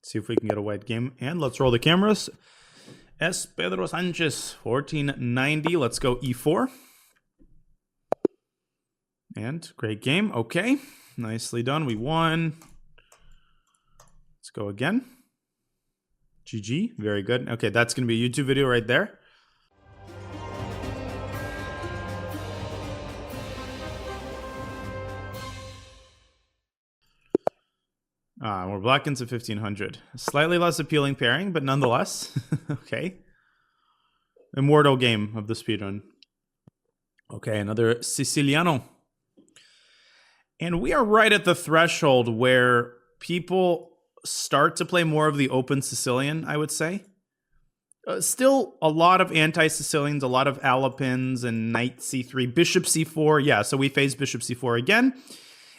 See if we can get a white game. And let's roll the cameras. S. Pedro Sanchez, 1490. Let's go e4. And great game. Okay. Nicely done. We won. Let's go again. GG. Very good. Okay, that's going to be a YouTube video right there. We're black into 1500. Slightly less appealing pairing, but nonetheless. Okay. Immortal game of the speedrun. Okay, another Siciliano. And we are right at the threshold where people start to play more of the open Sicilian, I would say. Still a lot of anti-Sicilians, a lot of Alapins and knight c3, bishop c4. Yeah, so we face bishop c4 again.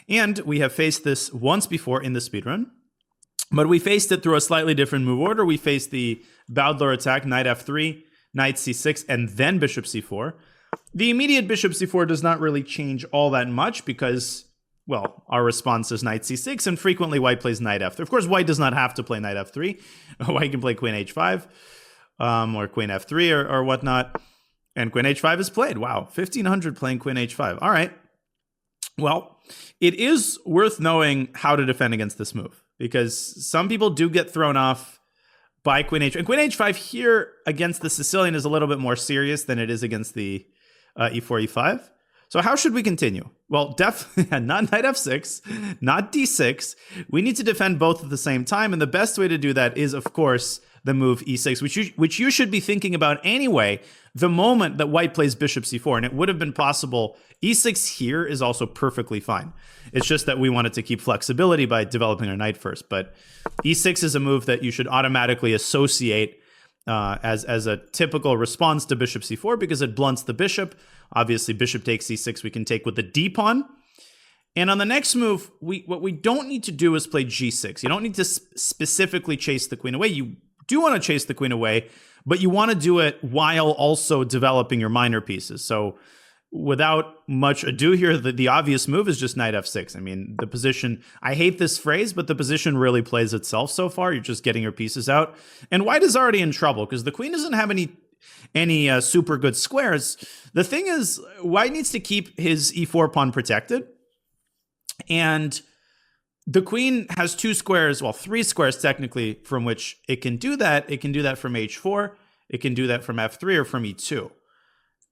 And we have faced this once before in the speedrun. But we faced it through a slightly different move order. We faced the Bowdler attack, knight f3, knight c6, and then bishop c4. The immediate bishop c4 does not really change all that much because, well, our response is knight c6, and frequently white plays knight f3. Of course, white does not have to play knight f3. White can play queen h5 or queen f3 or whatnot. And queen h5 is played. Wow, 1500 playing queen h5. All right. Well, it is worth knowing how to defend against this move because some people do get thrown off by queen h5. And queen h5 here against the Sicilian is a little bit more serious than it is against the e4, e5. So how should we continue? Well, definitely not knight f6, not d6. We need to defend both at the same time. And the best way to do that is, of course, the move e6, which you should be thinking about anyway, the moment that white plays bishop c4. And it would have been possible. E6 here is also perfectly fine. It's just that we wanted to keep flexibility by developing our knight first. But e6 is a move that you should automatically associate as a typical response to bishop c4 because it blunts the bishop. Obviously, bishop takes c6 we can take with the d pawn. And on the next move, what we don't need to do is play g6. You don't need to specifically chase the queen away. You do want to chase the queen away, but you want to do it while also developing your minor pieces. So without much ado here, the obvious move is just knight f6. I mean, the position, I hate this phrase, but the position really plays itself so far. You're just getting your pieces out. And white is already in trouble because the queen doesn't have any super good squares. The thing is, white needs to keep his e4 pawn protected. And the queen has two squares, well, three squares technically, from which it can do that. It can do that from h4. It can do that from f3 or from e2.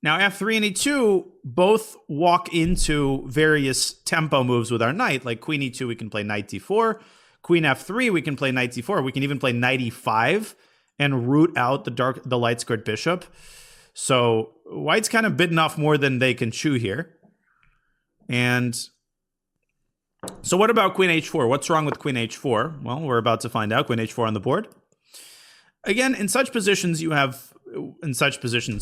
Now, f3 and e2 both walk into various tempo moves with our knight. Like queen e2, we can play knight d4. Queen f3, we can play knight d4. We can even play knight e5 and root out the light squared bishop. So white's kind of bitten off more than they can chew here. And so what about queen h4? What's wrong with queen h4? Well, we're about to find out. Queen h4 on the board. Again, in such positions,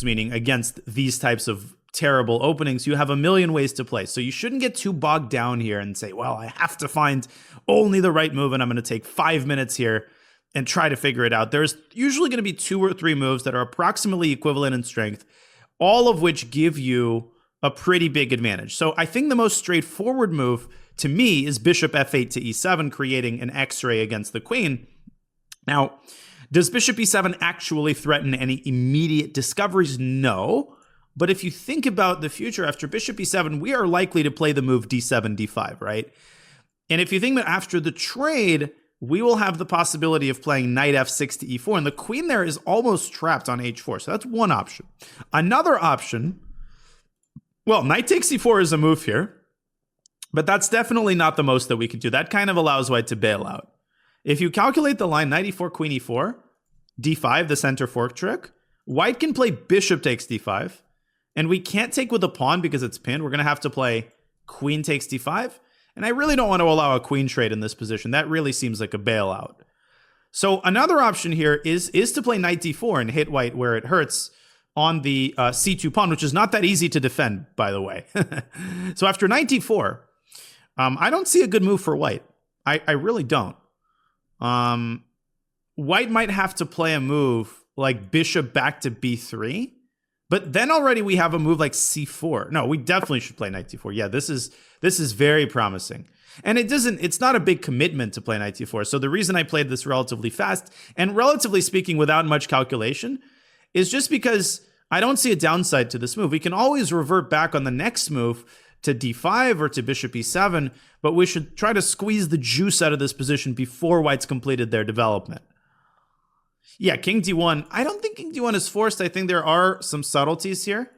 meaning against these types of terrible openings, you have a million ways to play. So you shouldn't get too bogged down here and say, well, I have to find only the right move and I'm going to take 5 minutes here and try to figure it out. There's usually going to be 2 or 3 moves that are approximately equivalent in strength, all of which give you a pretty big advantage. So I think the most straightforward move to me is bishop f8 to e7, creating an x-ray against the queen. Now, does bishop e7 actually threaten any immediate discoveries? No. But if you think about the future after bishop e7, we are likely to play the move d7, d5, right? And if you think that after the trade, we will have the possibility of playing knight f6 to e4, and the queen there is almost trapped on h4. So that's one option. Another option, well, knight takes e4 is a move here, but that's definitely not the most that we can do. That kind of allows white to bail out. If you calculate the line knight e4, queen e4, d5, the center fork trick, white can play bishop takes d5, and we can't take with a pawn because it's pinned. We're going to have to play queen takes d5, and I really don't want to allow a queen trade in this position. That really seems like a bailout. So another option here is to play knight d4 and hit white where it hurts on the c2 pawn, which is not that easy to defend, by the way. So after knight d4, I don't see a good move for white. I really don't. White might have to play a move like bishop back to b3, But then already we have a move like c4. No, we definitely should play knight d4. Yeah, this is very promising. And it's not a big commitment to play knight d4. So the reason I played this relatively fast, and relatively speaking without much calculation, is just because I don't see a downside to this move. We can always revert back on the next move to d5 or to bishop e7, but we should try to squeeze the juice out of this position before white's completed their development. Yeah, king d1. I don't think king d1 is forced. I think there are some subtleties here.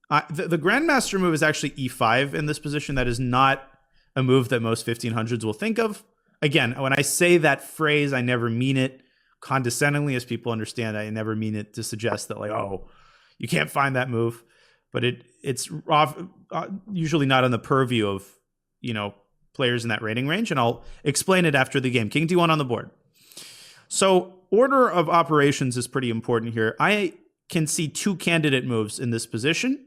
The grandmaster move is actually e5 in this position. That is not a move that most 1500s will think of. Again, when I say that phrase, I never mean it condescendingly, as people understand. I never mean it to suggest that, like, oh, you can't find that move. But it's usually not on the purview of, players in that rating range. And I'll explain it after the game. King d1 on the board. So order of operations is pretty important here. I can see two candidate moves in this position.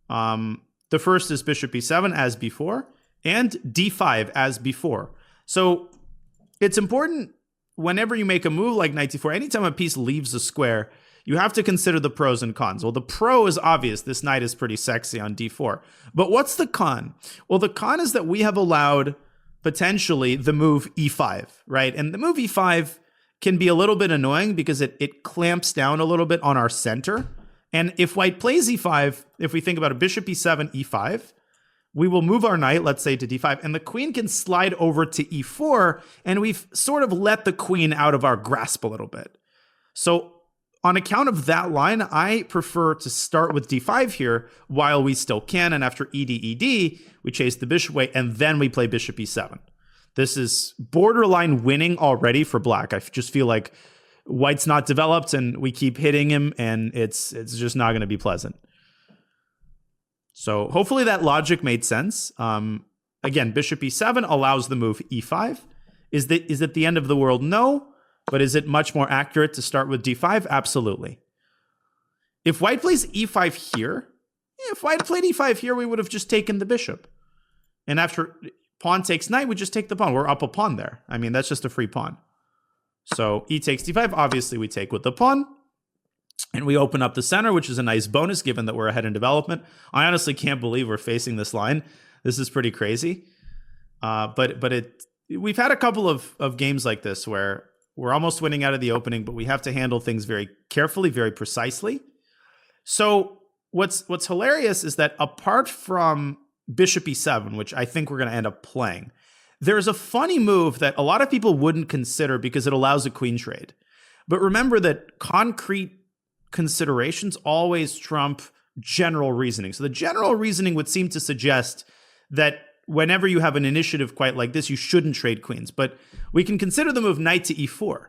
The first is bishop e7 as before, and d5 as before. So it's important whenever you make a move like knight d4, anytime a piece leaves a square, you have to consider the pros and cons. Well, the pro is obvious. This knight is pretty sexy on d4. But what's the con? Well, the con is that we have allowed potentially the move e5, right? And the move e5 can be a little bit annoying because it clamps down a little bit on our center. And if white plays e5, if we think about a bishop e7, e5, we will move our knight, let's say, to d5, and the queen can slide over to e4, and we've sort of let the queen out of our grasp a little bit. So on account of that line, I prefer to start with d5 here while we still can, and after ed, we chase the bishop away, and then we play bishop e7. This is borderline winning already for black. I just feel like white's not developed, and we keep hitting him, and it's just not going to be pleasant. So hopefully that logic made sense. Again, bishop e7 allows the move e5. Is it the end of the world? No. But is it much more accurate to start with d5? Absolutely. If white plays e5 here, if white played e5 here, we would have just taken the bishop. And after pawn takes knight, we just take the pawn. We're up a pawn there. I mean, that's just a free pawn. So e takes d5, obviously we take with the pawn. And we open up the center, which is a nice bonus given that we're ahead in development. I honestly can't believe we're facing this line. This is pretty crazy. We've had a couple of games like this where we're almost winning out of the opening, but we have to handle things very carefully, very precisely. So what's hilarious is that apart from bishop e7, which I think we're going to end up playing, there's a funny move that a lot of people wouldn't consider because it allows a queen trade. But remember that concrete considerations always trump general reasoning. So the general reasoning would seem to suggest that whenever you have an initiative quite like this, you shouldn't trade queens. But we can consider the move knight to e4.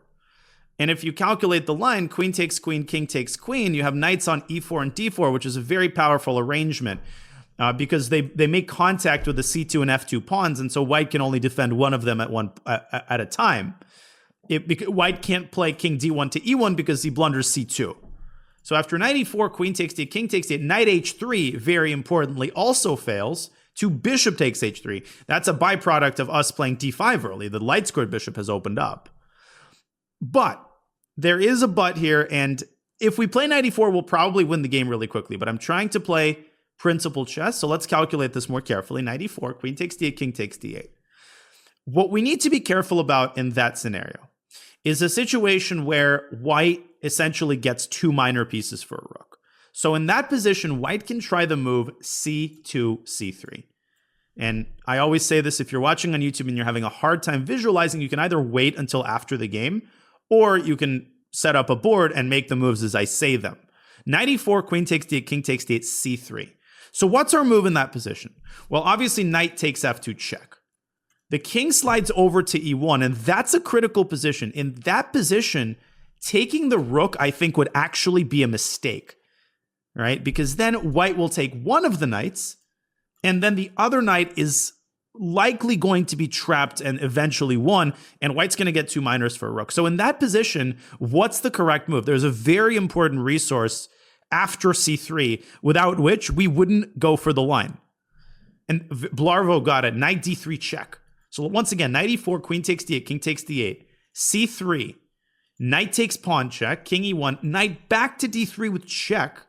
And if you calculate the line, queen takes queen, king takes queen, you have knights on e4 and d4, which is a very powerful arrangement because they make contact with the c2 and f2 pawns, and so white can only defend one of them at a time. White can't play king d1 to e1 because he blunders c2. So after knight e4, queen takes d8, king takes d8, knight h3, very importantly, also fails to bishop takes h3. That's a byproduct of us playing d5 early. The light squared bishop has opened up. But there is a but here, and if we play knight e4, we'll probably win the game really quickly. But I'm trying to play principal chess, so let's calculate this more carefully. Knight e4, queen takes d8, king takes d8. What we need to be careful about in that scenario is a situation where white essentially gets two minor pieces for a rook. So in that position, white can try the move c2, c3. And I always say this, if you're watching on YouTube and you're having a hard time visualizing, you can either wait until after the game, or you can set up a board and make the moves as I say them. Knight e4, queen takes d8, king takes d8, c3. So what's our move in that position? Well, obviously knight takes f2 check. The king slides over to e1, and that's a critical position. In that position, taking the rook, I think, would actually be a mistake, right? Because then white will take one of the knights, and then the other knight is likely going to be trapped and eventually won, and white's going to get two minors for a rook. So in that position, what's the correct move? There's a very important resource after c3, without which we wouldn't go for the line. And Blarvo got it, knight d3 check. So once again, knight e4, queen takes d8, king takes d8, c3, knight takes pawn check, king e1, knight back to d3 with check,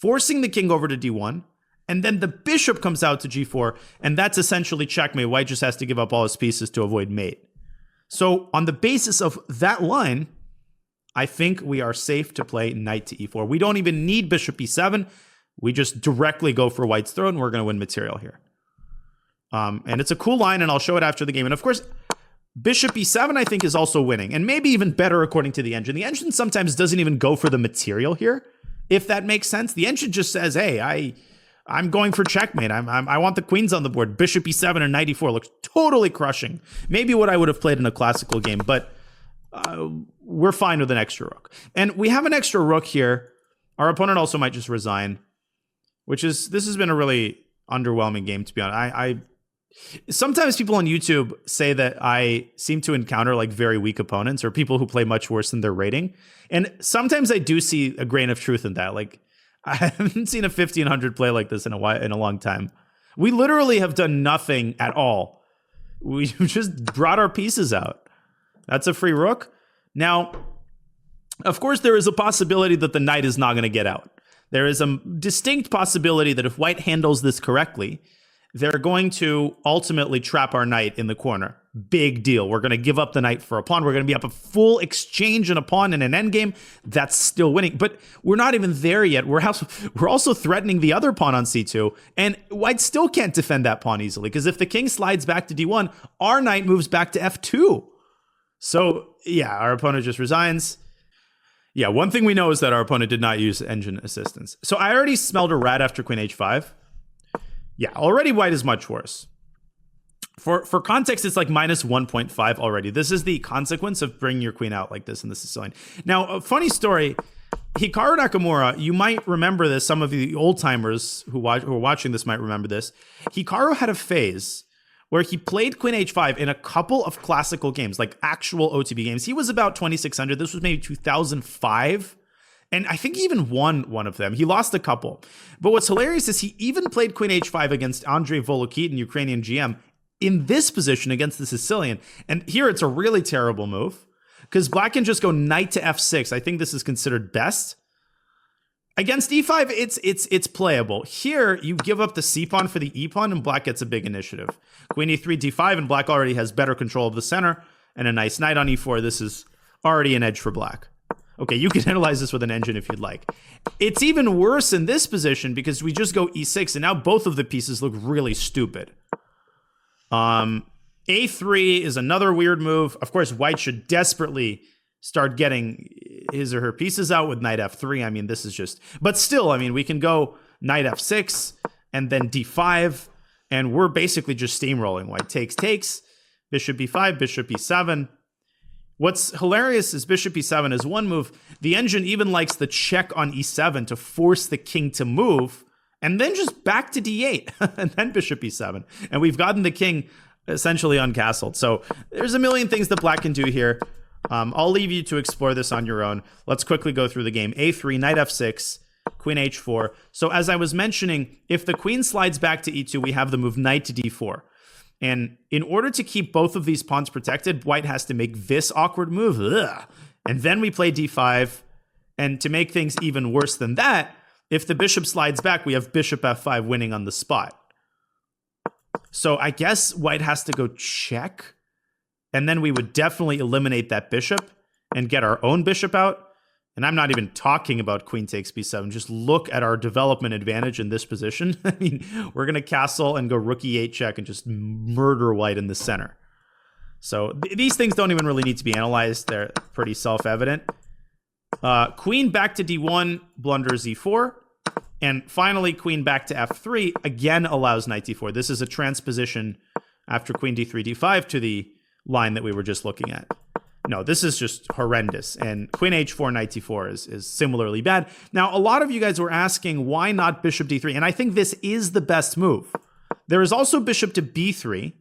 forcing the king over to d1, and then the bishop comes out to g4, and that's essentially checkmate. White just has to give up all his pieces to avoid mate. So on the basis of that line, I think we are safe to play knight to e4. We don't even need bishop e7. We just directly go for white's throne, and we're going to win material here. And it's a cool line, and I'll show it after the game. And of course, bishop e7, I think, is also winning, and maybe even better according to the engine. The engine sometimes doesn't even go for the material here, if that makes sense. The engine just says, hey, I'm going for checkmate. I want the queens on the board. Bishop e7 and knight e4 looks totally crushing. Maybe what I would have played in a classical game, but we're fine with an extra rook. And we have an extra rook here. Our opponent also might just resign, this has been a really underwhelming game, to be honest. Sometimes people on YouTube say that I seem to encounter like very weak opponents or people who play much worse than their rating. And sometimes I do see a grain of truth in that. Like, I haven't seen a 1500 play like this in a long time. We literally have done nothing at all. We just brought our pieces out. That's a free rook. Now, of course, there is a possibility that the knight is not going to get out. There is a distinct possibility that if white handles this correctly, they're going to ultimately trap our knight in the corner. Big deal. We're going to give up the knight for a pawn. We're going to be up a full exchange and a pawn in an endgame. That's still winning. But we're not even there yet. We're also threatening the other pawn on c2. And white still can't defend that pawn easily, because if the king slides back to d1, our knight moves back to f2. So, yeah, our opponent just resigns. Yeah, one thing we know is that our opponent did not use engine assistance. So I already smelled a rat after queen h5. Yeah, already white is much worse. For context, it's like minus 1.5 already. This is the consequence of bringing your queen out like this in the Sicilian. Now, a funny story, Hikaru Nakamura, you might remember this. Some of the old-timers who are watching this might remember this. Hikaru had a phase where he played queen h5 in a couple of classical games, like actual OTB games. He was about 2600. This was maybe 2005. And I think he even won one of them. He lost a couple. But what's hilarious is he even played queen h5 against Andrei Volokhin, Ukrainian GM, in this position against the Sicilian. And here it's a really terrible move, because black can just go knight to f6. I think this is considered best. Against e5, it's playable. Here, you give up the c-pawn for the e-pawn, and black gets a big initiative. Queen e3, d5, and black already has better control of the center, and a nice knight on e4. This is already an edge for black. Okay, you can analyze this with an engine if you'd like. It's even worse in this position because we just go e6, and now both of the pieces look really stupid. a3 is another weird move. Of course, white should desperately start getting his or her pieces out with knight f3. I mean, this is just... But still, I mean, we can go knight f6 and then d5, and we're basically just steamrolling. White takes, bishop b5, bishop e7. What's hilarious is bishop e7 is one move. The engine even likes the check on e7 to force the king to move, and then just back to d8, and then bishop e7. And we've gotten the king essentially uncastled. So there's a million things that black can do here. I'll leave you to explore this on your own. Let's quickly go through the game. a3, knight f6, queen h4. So as I was mentioning, if the queen slides back to e2, we have the move knight to d4. And in order to keep both of these pawns protected, white has to make this awkward move. Ugh. And then we play d5. And to make things even worse than that, if the bishop slides back, we have bishop f5 winning on the spot. So I guess white has to go check. And then we would definitely eliminate that bishop and get our own bishop out. And I'm not even talking about queen takes b7. Just look at our development advantage in this position. I mean, we're going to castle and go rook e8 check and just murder white in the center. So these things don't even really need to be analyzed. They're pretty self-evident. Queen back to d1, blunders e4. And finally, queen back to f3 again allows knight d4. This is a transposition after queen d3, d5 to the line that we were just looking at. No, this is just horrendous. And queen h4, knight d4 is similarly bad. Now, a lot of you guys were asking, why not bishop d3? And I think this is the best move. There is also bishop to b3.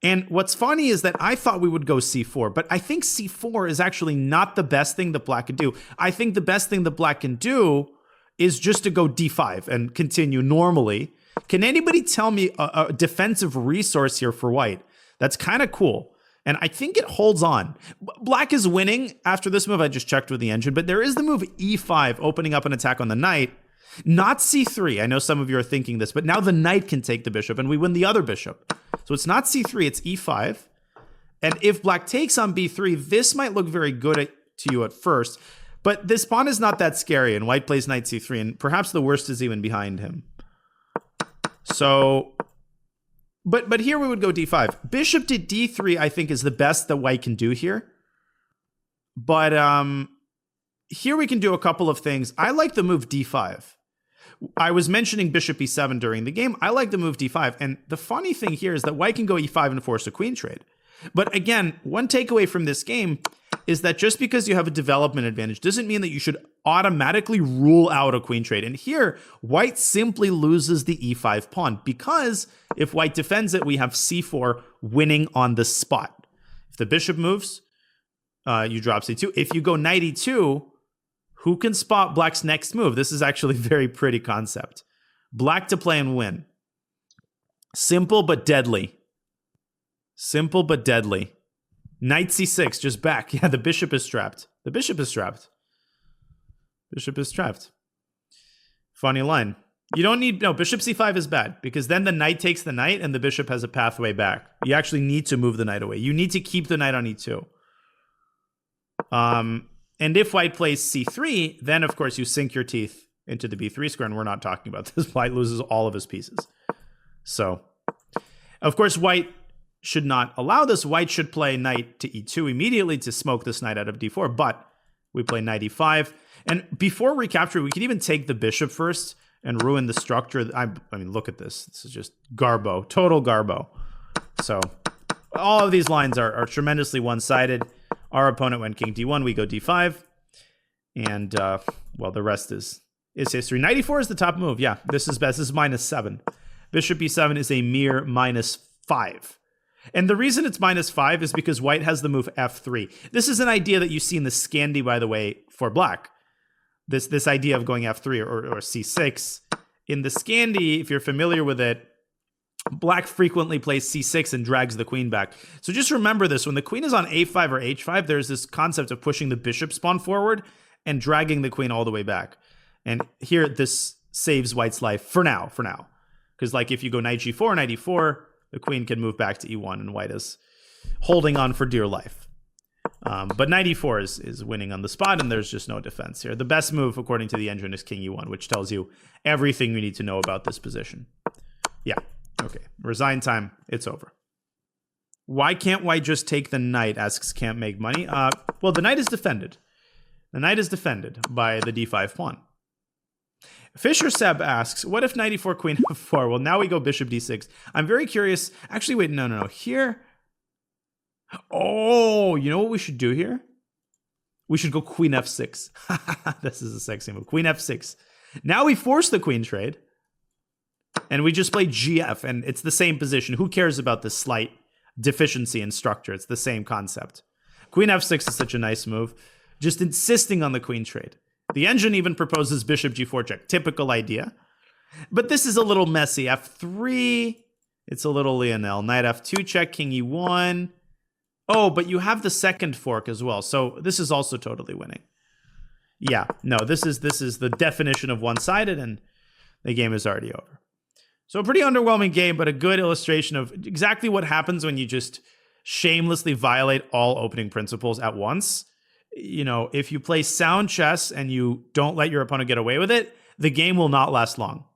And what's funny is that I thought we would go c4, but I think c4 is actually not the best thing that black can do. I think the best thing that black can do is just to go d5 and continue normally. Can anybody tell me a defensive resource here for white? That's kind of cool. And I think it holds on. Black is winning after this move. I just checked with the engine, but there is the move e5 opening up an attack on the knight. Not c3. I know some of you are thinking this, but now the knight can take the bishop and we win the other bishop. So it's not c3, it's e5. And if black takes on b3, this might look very good to you at first. But this pawn is not that scary, and white plays knight c3, and perhaps the worst is even behind him. So, but here we would go d5. Bishop to d3, I think, is the best that white can do here. But here we can do a couple of things. I like the move d5. I was mentioning bishop e7 during the game. I like the move d5. And the funny thing here is that white can go e5 and force a queen trade. But again, one takeaway from this game is that just because you have a development advantage doesn't mean that you should automatically rule out a queen trade. And here, white simply loses the e5 pawn because if white defends it, we have c4 winning on the spot. If the bishop moves, you drop c2. If you go knight e2, who can spot black's next move? This is actually a very pretty concept. Black to play and win. Simple but deadly. Simple but deadly. Knight c6, just back. Yeah, the bishop is trapped. The bishop is trapped. Bishop is trapped. Funny line. You don't need... No, bishop c5 is bad, because then the knight takes the knight and the bishop has a pathway back. You actually need to move the knight away. You need to keep the knight on e2. And if white plays c3, then, of course, you sink your teeth into the b3 square, and we're not talking about this. White loses all of his pieces. So, of course, white should not allow this. White should play knight to e2 immediately to smoke this knight out of d4, but we play knight e5. And before recapture, we could even take the bishop first and ruin the structure. I mean, look at this. This is just garbo, total garbo. So all of these lines are tremendously one-sided. Our opponent went king d1, we go d5. And, well, the rest is history. Knight e4 is the top move. Yeah, this is best. This is -7. Bishop e7 is a mere -5. And the reason it's -5 is because white has the move f3. This is an idea that you see in the Scandi, by the way, for black. This idea of going f3 or c6. In the Scandi, if you're familiar with it, black frequently plays c6 and drags the queen back. So just remember this. When the queen is on a5 or h5, there's this concept of pushing the bishop pawn forward and dragging the queen all the way back. And here, this saves white's life for now. Because like if you go knight g4, knight e4, the queen can move back to e1, and white is holding on for dear life. But knight e4 is winning on the spot, and there's just no defense here. The best move, according to the engine, is king e1, which tells you everything you need to know about this position. Yeah, okay. Resign time. It's over. Why can't white just take the knight, asks Can't Make Money. Well, the knight is defended. The knight is defended by the d5 pawn. Fisher Seb asks, what if knight e4, queen f4? Well, now we go bishop d6. I'm very curious. Actually, wait, no. Here. Oh, you know what we should do here? We should go queen f6. This is a sexy move. Queen f6. Now we force the queen trade. And we just play gf, and it's the same position. Who cares about this slight deficiency in structure? It's the same concept. Queen f6 is such a nice move. Just insisting on the queen trade. The engine even proposes bishop g4 check. Typical idea. But this is a little messy. f3. It's a little Lionel. Knight f2 check, king e1. Oh, but you have the second fork as well. So this is also totally winning. Yeah, no, this is the definition of one-sided, and the game is already over. So a pretty underwhelming game, but a good illustration of exactly what happens when you just shamelessly violate all opening principles at once. You know, if you play sound chess and you don't let your opponent get away with it, the game will not last long.